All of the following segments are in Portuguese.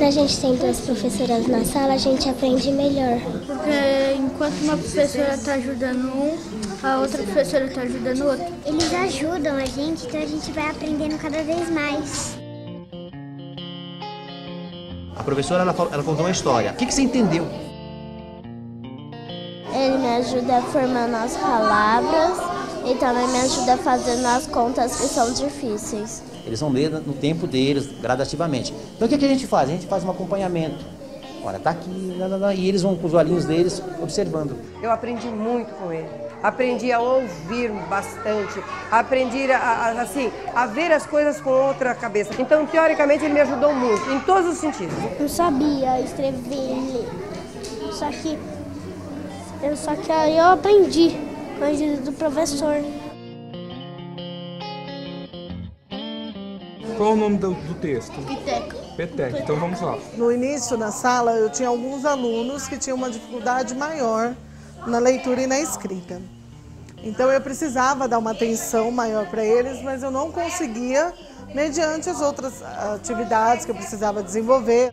Quando a gente tem duas professoras na sala, a gente aprende melhor. Porque enquanto uma professora está ajudando um, a outra professora está ajudando o outro. Eles ajudam a gente, então a gente vai aprendendo cada vez mais. A professora ela contou uma história. O que você entendeu? Ele me ajuda a formar as palavras e também me ajuda a fazer as contas que são difíceis. Eles vão ler no tempo deles, gradativamente. Então o que a gente faz? A gente faz um acompanhamento. Olha, tá aqui, e eles vão com os olhinhos deles observando. Eu aprendi muito com ele. Aprendi a ouvir bastante, aprendi a ver as coisas com outra cabeça. Então, teoricamente, ele me ajudou muito, em todos os sentidos. Eu sabia escrever e ler, só que aí eu aprendi com a ajuda do professor. Qual é o nome do texto? Peteca. Peteca. Então vamos lá. No início, na sala, eu tinha alguns alunos que tinham uma dificuldade maior na leitura e na escrita. Então eu precisava dar uma atenção maior para eles, mas eu não conseguia mediante as outras atividades que eu precisava desenvolver.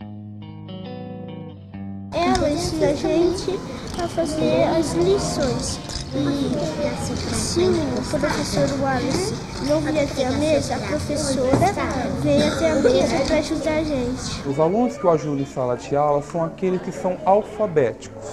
Ela ensina a gente a fazer as lições. E se o professor Wallace não vier até a mesa, a professora vem até a mesa para ajudar a gente. Os alunos que eu ajudo em sala de aula são aqueles que são alfabéticos.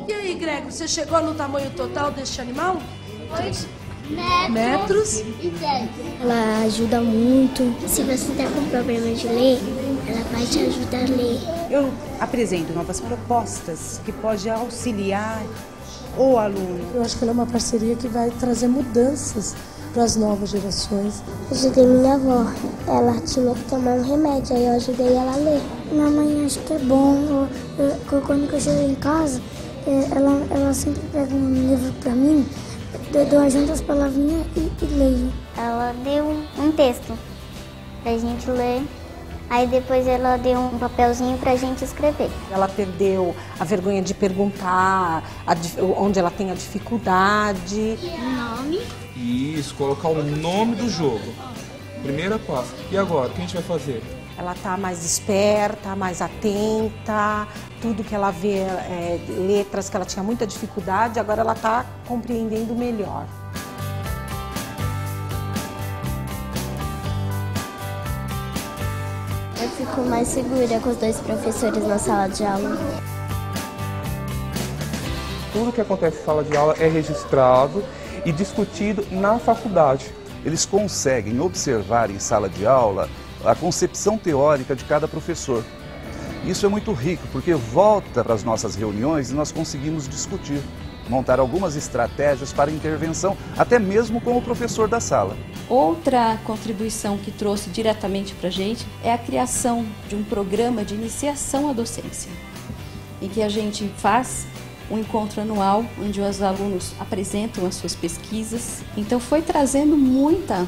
E aí, Grego, você chegou no tamanho total deste animal? 8 metros e 10. Ela ajuda muito. Se você está com problema de ler, ela vai te ajudar a ler. Eu apresento novas propostas que podem auxiliar o aluno. Eu acho que ela é uma parceria que vai trazer mudanças para as novas gerações. Eu ajudei minha avó. Ela tinha que tomar um remédio, aí eu ajudei ela a ler. Minha mãe acha que é bom. Quando eu chego em casa, ela sempre pega um livro para mim, eu junto as palavrinhas e leio. Ela deu um texto pra gente ler, aí depois ela deu um papelzinho pra gente escrever. Ela perdeu a vergonha de perguntar, onde ela tem a dificuldade. Nome? Isso, colocar o nome do jogo. Primeira passo. E agora, o que a gente vai fazer? Ela está mais esperta, mais atenta, tudo que ela vê, letras que ela tinha muita dificuldade, agora ela está compreendendo melhor. Eu fico mais segura com os dois professores na sala de aula. Tudo que acontece em sala de aula é registrado e discutido na faculdade. Eles conseguem observar em sala de aula a concepção teórica de cada professor. Isso é muito rico, porque volta para as nossas reuniões e nós conseguimos discutir, montar algumas estratégias para intervenção, até mesmo com o professor da sala. Outra contribuição que trouxe diretamente para a gente é a criação de um programa de iniciação à docência, em que a gente faz um encontro anual, onde os alunos apresentam as suas pesquisas. Então foi trazendo muita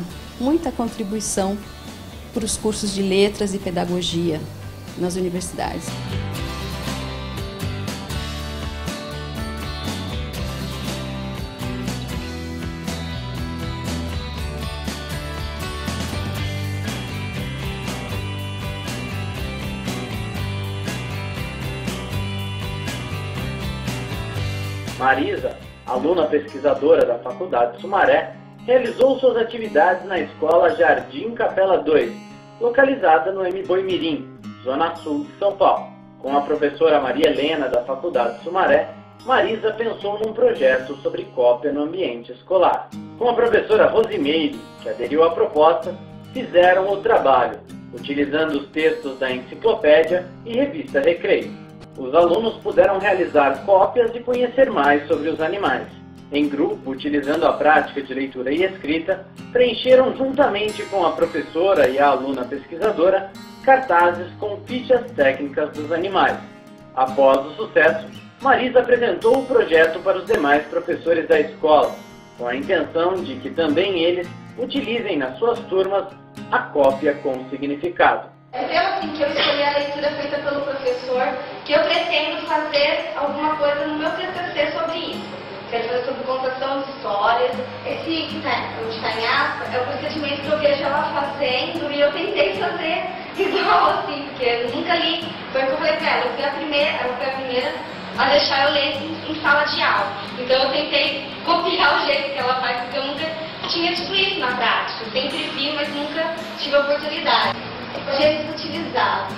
contribuição para os cursos de letras e pedagogia nas universidades. Marisa, aluna pesquisadora da Faculdade de Sumaré, realizou suas atividades na Escola Jardim Capela 2, localizada no Boimirim, Zona Sul de São Paulo. Com a professora Maria Helena, da Faculdade de Sumaré, Marisa pensou num projeto sobre cópia no ambiente escolar. Com a professora Rosimeire, que aderiu à proposta, fizeram o trabalho, utilizando os textos da enciclopédia e revista Recreio. Os alunos puderam realizar cópias e conhecer mais sobre os animais. Em grupo, utilizando a prática de leitura e escrita, preencheram juntamente com a professora e a aluna pesquisadora cartazes com fichas técnicas dos animais. Após o sucesso, Marisa apresentou o projeto para os demais professores da escola, com a intenção de que também eles utilizem nas suas turmas a cópia com significado. É pelo assim que eu escolhi a leitura feita pelo professor que eu pretendo fazer alguma coisa no meu TCC sobre isso. Quero fazer sobre contação de histórias. Esse que está em aspa é o procedimento que eu vejo ela fazendo e eu tentei fazer igual assim, porque eu nunca li. Foi o que eu falei pra ela, ela foi a primeira a deixar eu ler em sala de aula. Então eu tentei copiar o jeito que ela faz, porque eu nunca tinha tido isso na prática. Eu sempre vi, mas nunca tive a oportunidade. Os gêneros utilizados.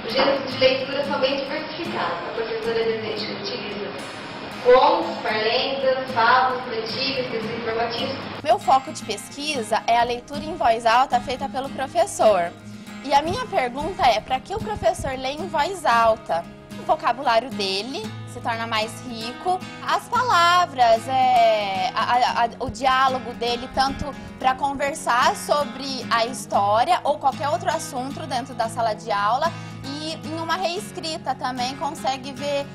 Os gêneros de leitura são bem diversificados. A professora Desente utiliza contos, parlendas, fábulas, coletivas, textos informativos. Meu foco de pesquisa é a leitura em voz alta feita pelo professor. E a minha pergunta é, para que o professor lê em voz alta? O vocabulário dele se torna mais rico, as palavras, o diálogo dele, tanto para conversar sobre a história ou qualquer outro assunto dentro da sala de aula, e em uma reescrita também consegue ver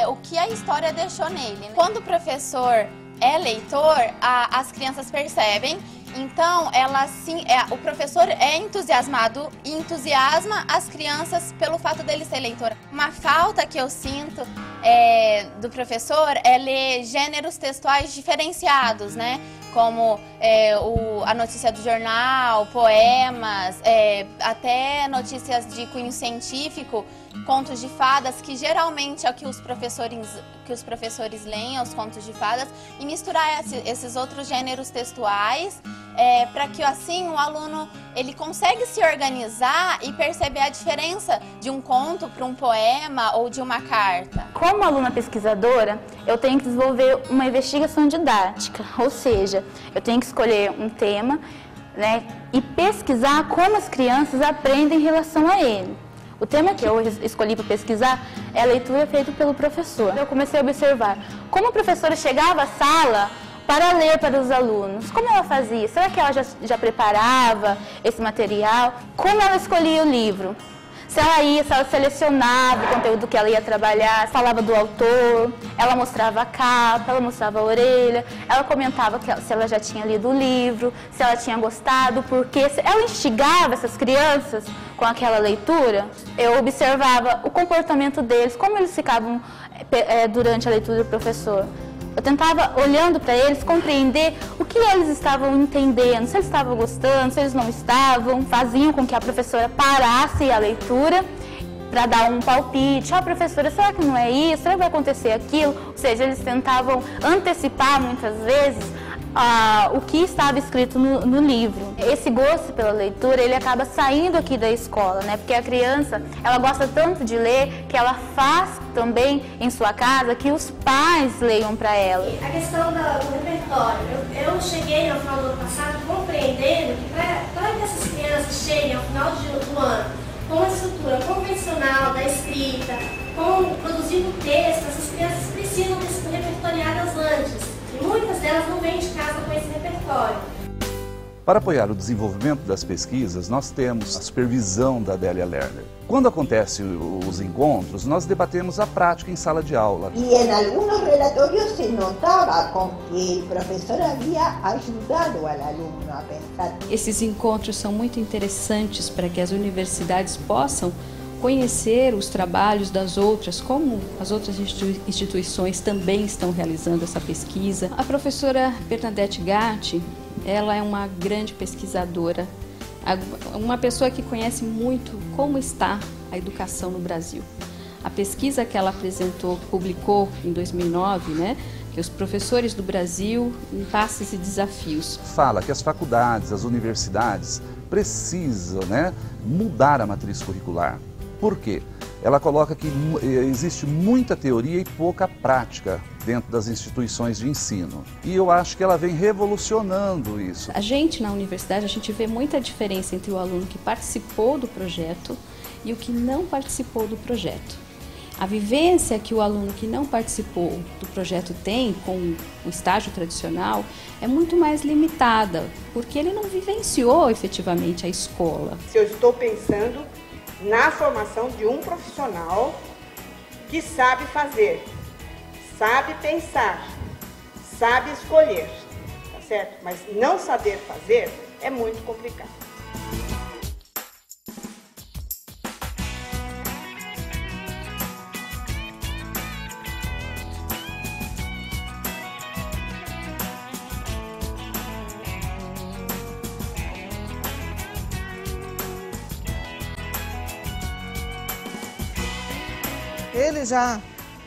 o que a história deixou nele. Quando o professor é leitor, as crianças percebem. Então, o professor é entusiasmado e entusiasma as crianças pelo fato dele ser leitor. Uma falta que eu sinto do professor é ler gêneros textuais diferenciados, né? Como a notícia do jornal, poemas, até notícias de cunho científico, contos de fadas, que geralmente é o que os professores leem, os contos de fadas, e misturar esses outros gêneros textuais, para que assim o aluno ele consegue se organizar e perceber a diferença de um conto para um poema ou de uma carta. Como aluna pesquisadora, eu tenho que desenvolver uma investigação didática, ou seja, eu tenho que escolher um tema, né, e pesquisar como as crianças aprendem em relação a ele. O tema que eu escolhi para pesquisar é a leitura feita pelo professor. Eu comecei a observar como a professora chegava à sala para ler para os alunos. Como ela fazia? Será que ela já preparava esse material? Como ela escolhia o livro? Se ela selecionava o conteúdo que ela ia trabalhar, falava do autor, ela mostrava a capa, ela mostrava a orelha, ela comentava se ela já tinha lido o livro, se ela tinha gostado, porque ela instigava essas crianças com aquela leitura. Eu observava o comportamento deles, como eles ficavam durante a leitura do professor. Eu tentava, olhando para eles, compreender o que eles estavam entendendo, se eles estavam gostando, se eles não estavam, faziam com que a professora parasse a leitura para dar um palpite. Professora, será que não é isso? Será que vai acontecer aquilo? Ou seja, eles tentavam antecipar muitas vezes o que estava escrito no livro. Esse gosto pela leitura, ele acaba saindo aqui da escola, né? Porque a criança, ela gosta tanto de ler que ela faz também em sua casa que os pais leiam para ela. A questão do repertório, eu cheguei ao final do ano passado compreendendo que para que essas crianças cheguem ao final do ano com uma estrutura convencional da escrita, produzindo texto, essas crianças precisam ter sido repertoriadas antes. E muitas delas não vêm de casa com esse repertório. Para apoiar o desenvolvimento das pesquisas, nós temos a supervisão da Adélia Lerner. Quando acontecem os encontros, nós debatemos a prática em sala de aula. E em alguns relatórios se notava com que o professor havia ajudado o aluno a pensar. Esses encontros são muito interessantes para que as universidades possam conhecer os trabalhos das outras, como as outras instituições também estão realizando essa pesquisa. A professora Bernadette Gatti, ela é uma grande pesquisadora, uma pessoa que conhece muito como está a educação no Brasil. A pesquisa que ela apresentou, publicou em 2009, né, que os professores do Brasil, impasses e desafios. Fala que as faculdades, as universidades precisam, né, mudar a matriz curricular. Por quê? Ela coloca que existe muita teoria e pouca prática dentro das instituições de ensino. E eu acho que ela vem revolucionando isso. A gente, na universidade, a gente vê muita diferença entre o aluno que participou do projeto e o que não participou do projeto. A vivência que o aluno que não participou do projeto tem com o estágio tradicional é muito mais limitada, porque ele não vivenciou efetivamente a escola. Se eu estou pensando na formação de um profissional que sabe fazer, sabe pensar, sabe escolher, tá certo? Mas não saber fazer é muito complicado. Ele já,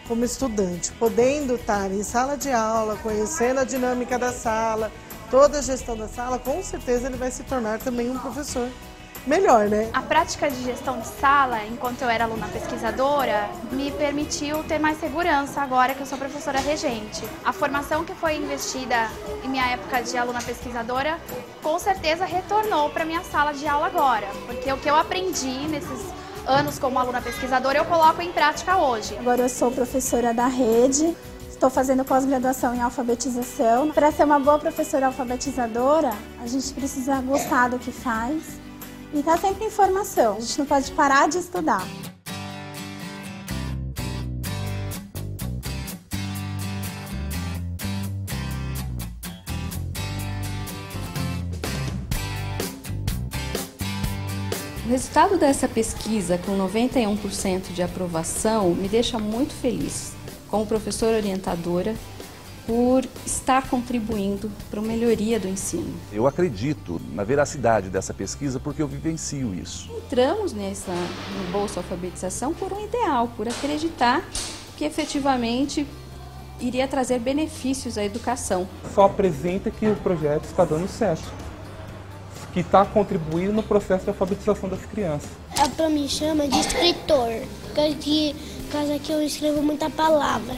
como estudante, podendo estar em sala de aula, conhecendo a dinâmica da sala, toda a gestão da sala, com certeza ele vai se tornar também um professor melhor, né? A prática de gestão de sala, enquanto eu era aluna pesquisadora, me permitiu ter mais segurança agora que eu sou professora regente. A formação que foi investida em minha época de aluna pesquisadora, com certeza retornou para minha sala de aula agora, porque o que eu aprendi nesses anos como aluna pesquisadora, eu coloco em prática hoje. Agora eu sou professora da rede, estou fazendo pós-graduação em alfabetização. Para ser uma boa professora alfabetizadora, a gente precisa gostar do que faz e estar sempre em formação. A gente não pode parar de estudar. O resultado dessa pesquisa, com 91% de aprovação, me deixa muito feliz, como professora orientadora, por estar contribuindo para a melhoria do ensino. Eu acredito na veracidade dessa pesquisa porque eu vivencio isso. Entramos no Bolsa Alfabetização por um ideal, por acreditar que efetivamente iria trazer benefícios à educação. Só apresenta que o projeto está dando certo, que está contribuindo no processo de alfabetização das crianças. Ela me chama de escritor, porque eu escrevo muita palavra.